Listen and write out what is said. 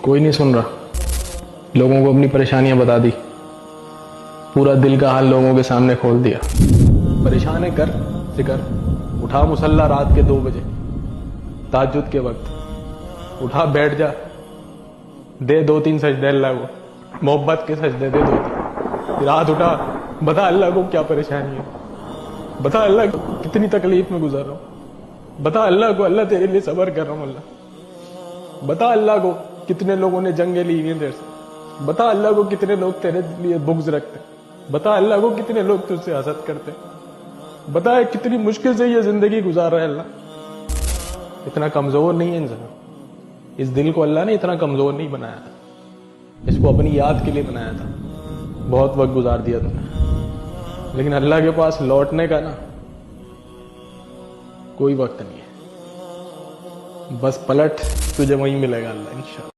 कोई नहीं सुन रहा, लोगों को अपनी परेशानियां बता दी, पूरा दिल का हाल लोगों के सामने खोल दिया। परेशान है कर फिकर, उठा मुसल्ला रात के 2 बजे ताज्जुद के वक्त, उठा बैठ जा, दे 2-3 सजदे अल्लाह को, मोहब्बत के सजदे दे 2-3। रात उठा, बता अल्लाह को क्या परेशानी है, बता अल्लाह को कितनी तकलीफ में गुजर रहा हूं, बता अल्लाह को अल्लाह तेरे लिए सब्र कर रहा हूं अल्लाह, बता अल्लाह को कितने लोगों ने जंगे ली हैं तेरे से, बता अल्लाह को कितने लोग तेरे लिए बुग़्ज़ रखते, बता अल्लाह को कितने लोग तुझसे हसद करते, बता कितनी मुश्किल से ये जिंदगी गुजार रहा है अल्लाह। इतना कमजोर नहीं है इंसान, इस दिल को अल्लाह ने इतना कमजोर नहीं बनाया था, इसको अपनी याद के लिए बनाया था। बहुत वक्त गुजार दिया तुमने, लेकिन अल्लाह के पास लौटने का ना कोई वक्त नहीं है, बस पलट, तुझे वहीं मिलेगा अल्लाह इंशाअल्लाह।